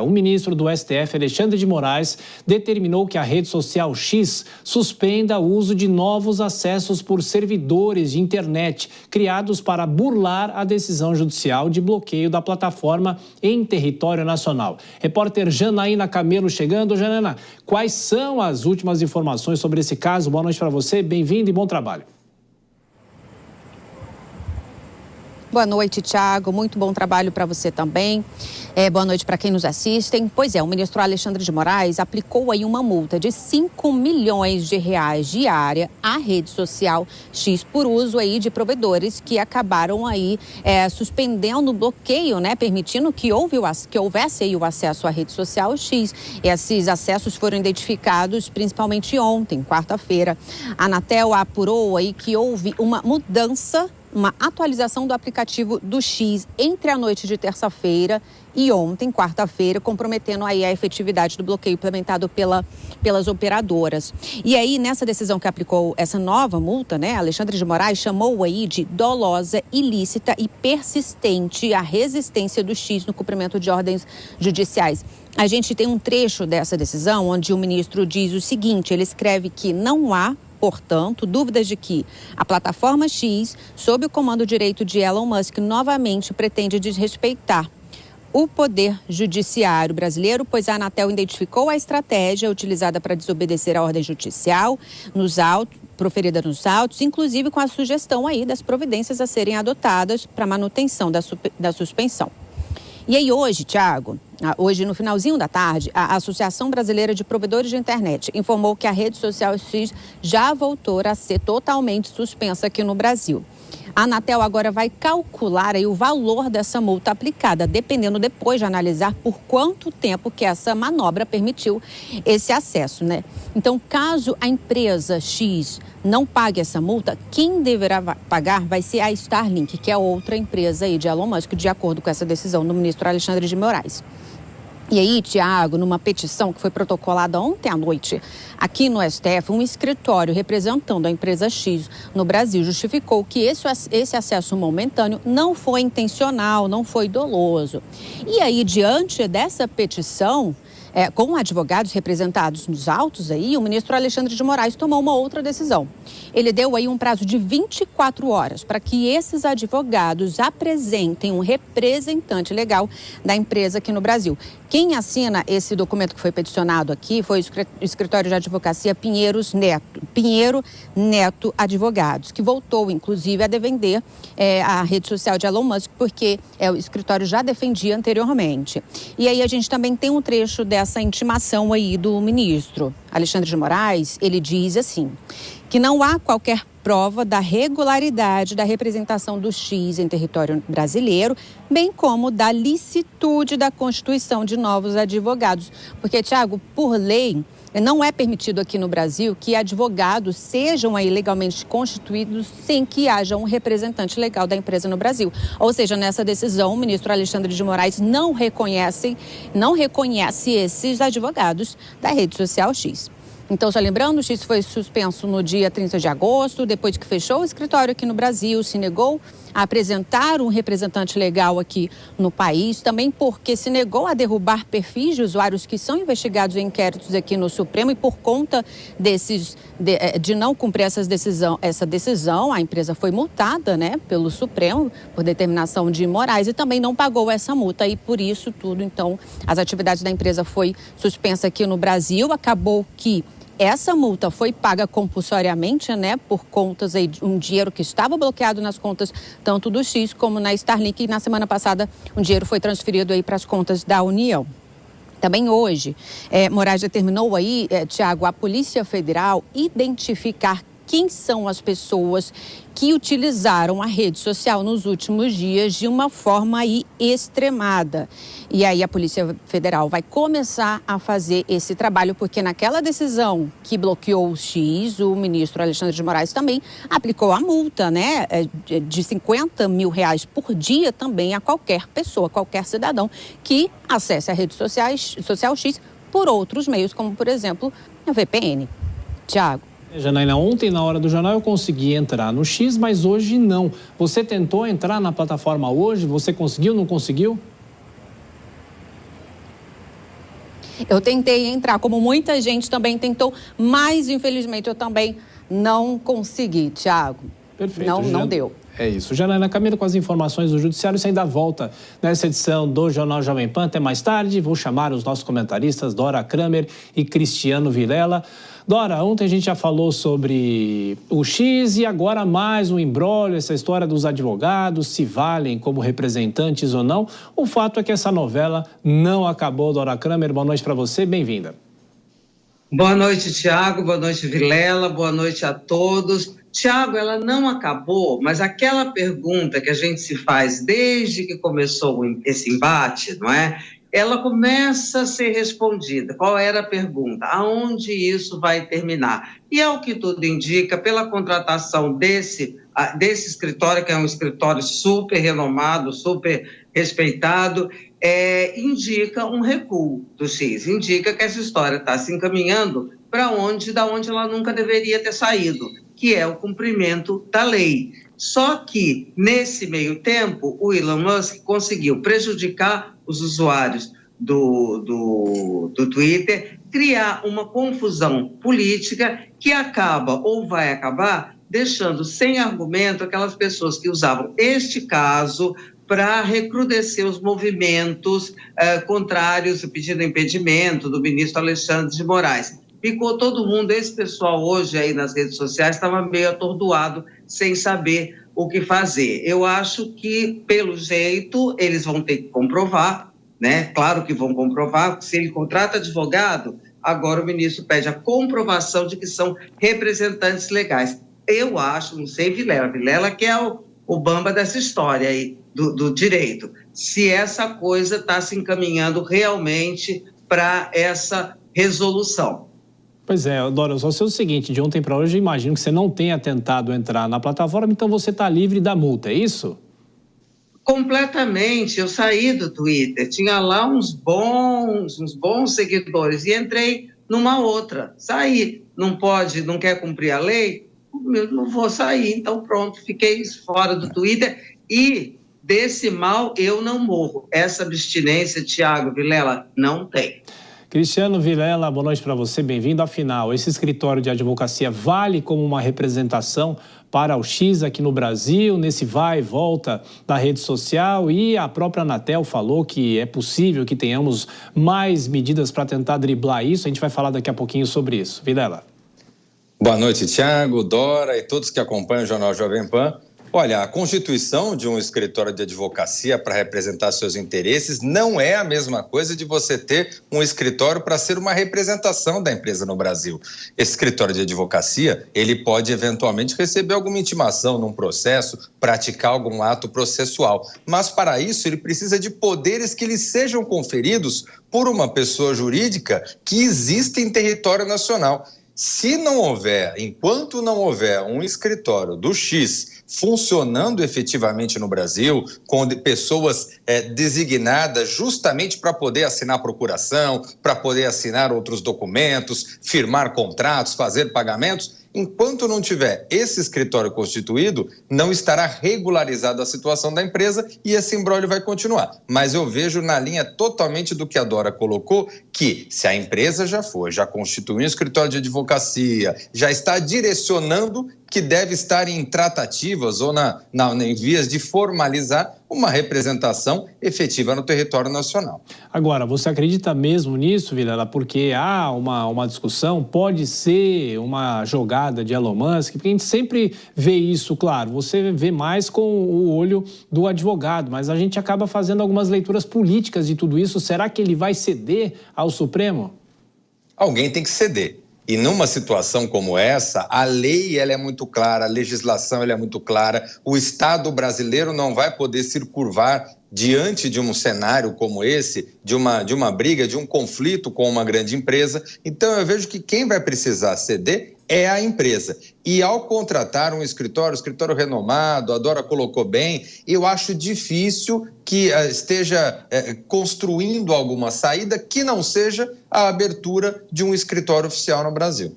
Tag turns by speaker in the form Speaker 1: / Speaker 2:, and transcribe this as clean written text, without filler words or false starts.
Speaker 1: O ministro do STF, Alexandre de Moraes, determinou que a rede social X suspenda o uso de novos acessos por servidores de internet criados para burlar a decisão judicial de bloqueio da plataforma em território nacional. Repórter Janaína Camelo chegando. Janaína, quais são as últimas informações sobre esse caso? Boa noite para você, bem-vindo e bom trabalho.
Speaker 2: Boa noite, Thiago. Muito bom trabalho para você também. Boa noite para quem nos assistem. Pois é, o ministro Alexandre de Moraes aplicou aí uma multa de 5 milhões de reais diária à rede social X por uso aí de provedores que acabaram aí suspendendo o bloqueio, né, permitindo que houvesse aí o acesso à rede social X. Esses acessos foram identificados principalmente ontem, quarta-feira. A Anatel apurou aí que houve uma atualização do aplicativo do X entre a noite de terça-feira e ontem, quarta-feira, comprometendo aí a efetividade do bloqueio implementado pelas operadoras. E aí, nessa decisão que aplicou essa nova multa, né, Alexandre de Moraes chamou aí de dolosa, ilícita e persistente a resistência do X no cumprimento de ordens judiciais. A gente tem um trecho dessa decisão onde o ministro diz o seguinte: ele escreve que não há, portanto, dúvidas de que a plataforma X, sob o comando direito de Elon Musk, novamente pretende desrespeitar o poder judiciário brasileiro, pois a Anatel identificou a estratégia utilizada para desobedecer a ordem judicial proferida nos autos, inclusive com a sugestão aí das providências a serem adotadas para manutenção da suspensão. E aí hoje, Thiago, hoje no finalzinho da tarde, a Associação Brasileira de Provedores de Internet informou que a rede social X já voltou a ser totalmente suspensa aqui no Brasil. A Anatel agora vai calcular aí o valor dessa multa aplicada, dependendo depois de analisar por quanto tempo que essa manobra permitiu esse acesso, né? Então, caso a empresa X não pague essa multa, quem deverá pagar vai ser a Starlink, que é outra empresa aí de Elon Musk, de acordo com essa decisão do ministro Alexandre de Moraes. E aí, Thiago, numa petição que foi protocolada ontem à noite aqui no STF, um escritório representando a empresa X no Brasil justificou que esse acesso momentâneo não foi intencional, não foi doloso. E aí, diante dessa petição, com advogados representados nos autos aí, o ministro Alexandre de Moraes tomou uma outra decisão. Ele deu aí um prazo de 24 horas para que esses advogados apresentem um representante legal da empresa aqui no Brasil. Quem assina esse documento que foi peticionado aqui foi o escritório de advocacia Pinheiro Neto Advogados, que voltou, inclusive, a defender a rede social de Elon Musk, porque o escritório já defendia anteriormente. E aí a gente também tem um trecho dessa intimação aí do ministro Alexandre de Moraes. Ele diz assim, que não há qualquer prova da regularidade da representação do X em território brasileiro, bem como da licitude da constituição de novos advogados. Porque, Thiago, por lei, não é permitido aqui no Brasil que advogados sejam aí legalmente constituídos sem que haja um representante legal da empresa no Brasil. Ou seja, nessa decisão, o ministro Alexandre de Moraes não reconhece esses advogados da rede social X. Então, só lembrando, o X foi suspenso no dia 30 de agosto, depois que fechou o escritório aqui no Brasil, se negou a apresentar um representante legal aqui no país, também porque se negou a derrubar perfis de usuários que são investigados em inquéritos aqui no Supremo e por conta de não cumprir essa decisão, a empresa foi multada, né, pelo Supremo por determinação de Moraes e também não pagou essa multa e por isso tudo, então, as atividades da empresa foi suspensa aqui no Brasil, acabou que essa multa foi paga compulsoriamente, né, por contas aí de um dinheiro que estava bloqueado nas contas tanto do X como na Starlink e na semana passada um dinheiro foi transferido aí para as contas da União. Também hoje, Moraes determinou aí, Thiago, a Polícia Federal identificar quem são as pessoas que utilizaram a rede social nos últimos dias de uma forma aí extremada. E aí a Polícia Federal vai começar a fazer esse trabalho, porque naquela decisão que bloqueou o X, o ministro Alexandre de Moraes também aplicou a multa, né, de 50 mil reais por dia também a qualquer pessoa, qualquer cidadão que acesse a rede social X por outros meios, como por exemplo a VPN. Thiago.
Speaker 1: Janaína, ontem na hora do jornal eu consegui entrar no X, mas hoje não. Você tentou entrar na plataforma hoje? Você conseguiu, não conseguiu?
Speaker 2: Eu tentei entrar, como muita gente também tentou, mas infelizmente eu também não consegui, Thiago.
Speaker 1: Perfeito.
Speaker 2: Não deu.
Speaker 1: É isso. Janaína Camilo com as informações do Judiciário. Você ainda volta nessa edição do Jornal Jovem Pan. Até mais tarde. Vou chamar os nossos comentaristas, Dora Kramer e Cristiano Vilela. Dora, ontem a gente já falou sobre o X e agora mais um imbróglio, essa história dos advogados, se valem como representantes ou não. O fato é que essa novela não acabou. Dora Kramer, boa noite para você, bem-vinda.
Speaker 3: Boa noite, Tiago, boa noite, Vilela, boa noite a todos. Tiago, ela não acabou, mas aquela pergunta que a gente se faz desde que começou esse embate, não é? Ela começa a ser respondida. Qual era a pergunta? Aonde isso vai terminar? E ao que tudo indica, pela contratação desse escritório, que é um escritório super renomado, super respeitado, indica um recuo do X, indica que essa história está se encaminhando para da onde ela nunca deveria ter saído, que é o cumprimento da lei. Só que, nesse meio tempo, o Elon Musk conseguiu prejudicar os usuários do Twitter, criar uma confusão política que acaba ou vai acabar deixando sem argumento aquelas pessoas que usavam este caso para recrudescer os movimentos contrários, pedindo impedimento do ministro Alexandre de Moraes. Ficou todo mundo, esse pessoal hoje aí nas redes sociais estava meio atordoado, sem saber o que fazer. Eu acho que, pelo jeito, eles vão ter que comprovar, né? Claro que vão comprovar, se ele contrata advogado, agora o ministro pede a comprovação de que são representantes legais. Eu acho, não sei, Vilela que é o bamba dessa história aí do direito, se essa coisa está se encaminhando realmente para essa resolução.
Speaker 1: Pois é, Dora, eu só sei o seguinte, de ontem para hoje, imagino que você não tenha tentado entrar na plataforma, então você está livre da multa, é isso?
Speaker 3: Completamente, eu saí do Twitter, tinha lá uns bons seguidores e entrei numa outra, saí, não quer cumprir a lei, eu não vou sair, então pronto, fiquei fora do Twitter e desse mal eu não morro, essa abstinência, Tiago, Vilela, não tem.
Speaker 1: Cristiano Vilela, boa noite para você, bem-vindo. Afinal, esse escritório de advocacia vale como uma representação para o X aqui no Brasil, nesse vai e volta da rede social, e a própria Anatel falou que é possível que tenhamos mais medidas para tentar driblar isso. A gente vai falar daqui a pouquinho sobre isso. Vilela.
Speaker 4: Boa noite, Thiago, Dora e todos que acompanham o Jornal Jovem Pan. Olha, a constituição de um escritório de advocacia para representar seus interesses não é a mesma coisa de você ter um escritório para ser uma representação da empresa no Brasil. Esse escritório de advocacia, ele pode eventualmente receber alguma intimação num processo, praticar algum ato processual, mas para isso ele precisa de poderes que lhe sejam conferidos por uma pessoa jurídica que existe em território nacional. Se não houver, enquanto não houver um escritório do X funcionando efetivamente no Brasil, com pessoas designadas justamente para poder assinar procuração, para poder assinar outros documentos, firmar contratos, fazer pagamentos, enquanto não tiver esse escritório constituído, não estará regularizada a situação da empresa e esse imbróglio vai continuar. Mas eu vejo na linha totalmente do que a Dora colocou, que se a empresa já constituiu um escritório de advocacia, já está direcionando que deve estar em tratativas ou em vias de formalizar uma representação efetiva no território nacional.
Speaker 1: Agora, você acredita mesmo nisso, Vilela? Porque há uma discussão, pode ser uma jogada de Elon Musk, porque a gente sempre vê isso, claro, você vê mais com o olho do advogado, mas a gente acaba fazendo algumas leituras políticas de tudo isso. Será que ele vai ceder ao Supremo?
Speaker 4: Alguém tem que ceder. E numa situação como essa, a lei ela é muito clara, a legislação ela é muito clara, o Estado brasileiro não vai poder se curvar diante de um cenário como esse, de uma briga, de um conflito com uma grande empresa. Então eu vejo que quem vai precisar ceder é a empresa. E ao contratar um escritório renomado, a Dora colocou bem, eu acho difícil que esteja construindo alguma saída que não seja a abertura de um escritório oficial no Brasil.